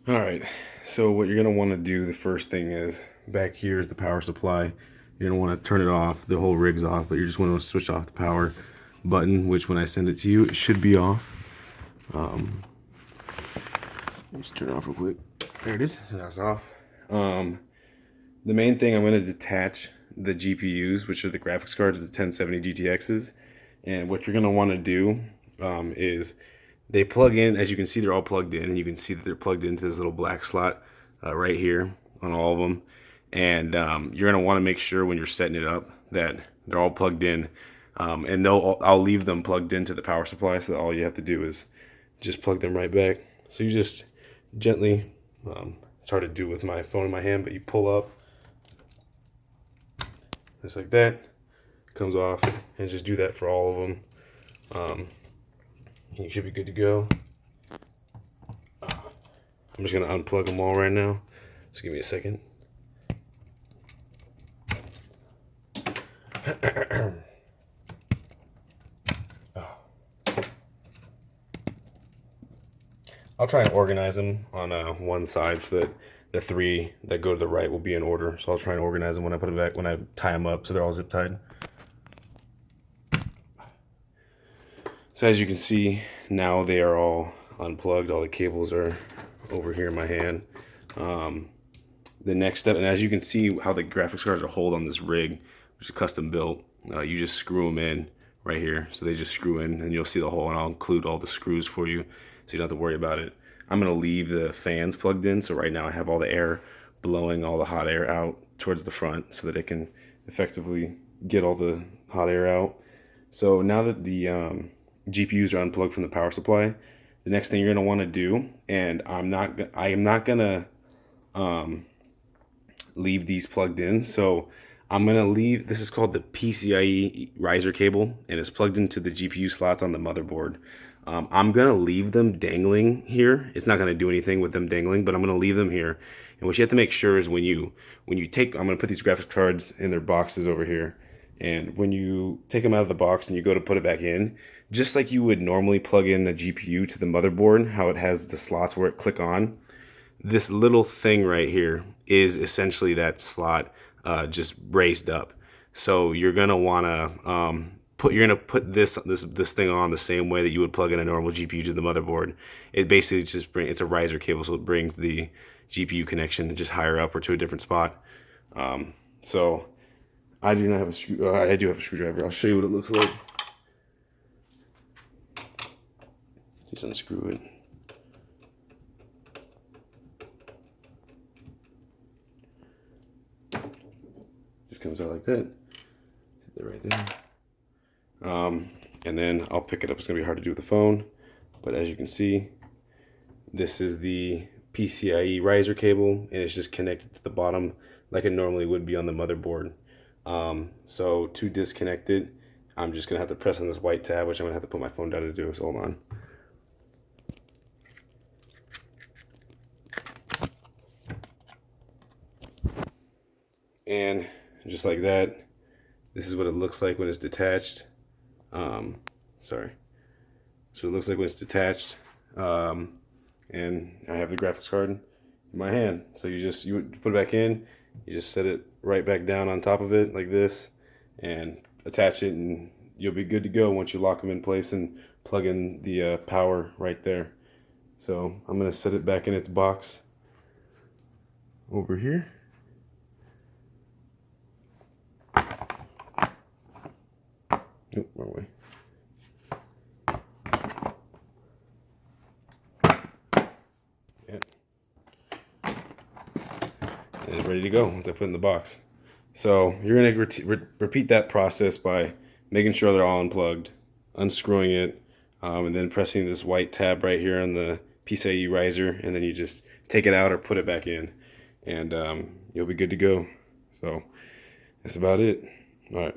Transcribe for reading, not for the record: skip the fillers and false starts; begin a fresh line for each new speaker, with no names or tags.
All right, so what you're gonna want to do, the first thing is, back here is the power supply. You're gonna want to turn it off. The whole rig's off, but you just want to switch off the power button, which when I send it to you, it should be off. Let's turn it off real quick. There it is. That's off. The main thing, I'm gonna detach the GPUs, which are the graphics cards, the 1070 GTXs, and what you're gonna want to do is they plug in. As you can see, they're all plugged in, and you can see that they're plugged into this little black slot right here on all of them. And you're gonna want to make sure when you're setting it up that they're all plugged in. And I'll leave them plugged into the power supply, so that all you have to do is just plug them right back. So you just gently, it's hard to do with my phone in my hand, but you pull up just like that, comes off, and just do that for all of them. You should be good to go. I'm just gonna unplug them all right now. So give me a second. I'll try and organize them on one side so that the three that go to the right will be in order. So I'll try and organize them when I put it back, when I tie them up, so they're all zip tied. So as you can see, now they are all unplugged. All the cables are over here in my hand. The next step, and as you can see how the graphics cards are hold on this rig, which is custom built, you just screw them in right here. So they just screw in, and you'll see the hole, and I'll include all the screws for you so you don't have to worry about it. I'm gonna leave the fans plugged in, so right now I have all the air blowing all the hot air out towards the front so that it can effectively get all the hot air out. So now that the GPUs are unplugged from the power supply, the next thing you're gonna want to do, and I am not gonna leave these plugged in. So I'm gonna leave, this is called the PCIe riser cable, and it's plugged into the GPU slots on the motherboard. I'm gonna leave them dangling here. It's not gonna do anything with them dangling, but I'm gonna leave them here. And what you have to make sure is when you take, I'm gonna put these graphics cards in their boxes over here. And when you take them out of the box and you go to put it back in, just like you would normally plug in a GPU to the motherboard, how it has the slots where it click on, this little thing right here is essentially that slot just raised up. So you're gonna wanna put this thing on the same way that you would plug in a normal GPU to the motherboard. It basically just it's a riser cable, so it brings the GPU connection just higher up or to a different spot. So I do not have a I do have a screwdriver. I'll show you what it looks like. Just unscrew it. Just comes out like that. Hit that right there. And then I'll pick it up. It's gonna be hard to do with the phone, but as you can see, this is the PCIe riser cable, and it's just connected to the bottom like it normally would be on the motherboard. So to disconnect it, I'm just gonna have to press on this white tab, which I'm gonna have to put my phone down to do. So hold on. And just like that, this is what it looks like when it's detached. Sorry. So it looks like when it's detached. And I have the graphics card in my hand. So you put it back in, you just set it right back down on top of it like this, and attach it, and you'll be good to go once you lock them in place and plug in the power right there. So I'm gonna set it back in its box over here. Nope, wrong way. Yeah. And it's ready to go once I put it in the box. So you're gonna repeat that process by making sure they're all unplugged, unscrewing it, and then pressing this white tab right here on the PCIe riser, and then you just take it out or put it back in, and you'll be good to go. So that's about it. All right.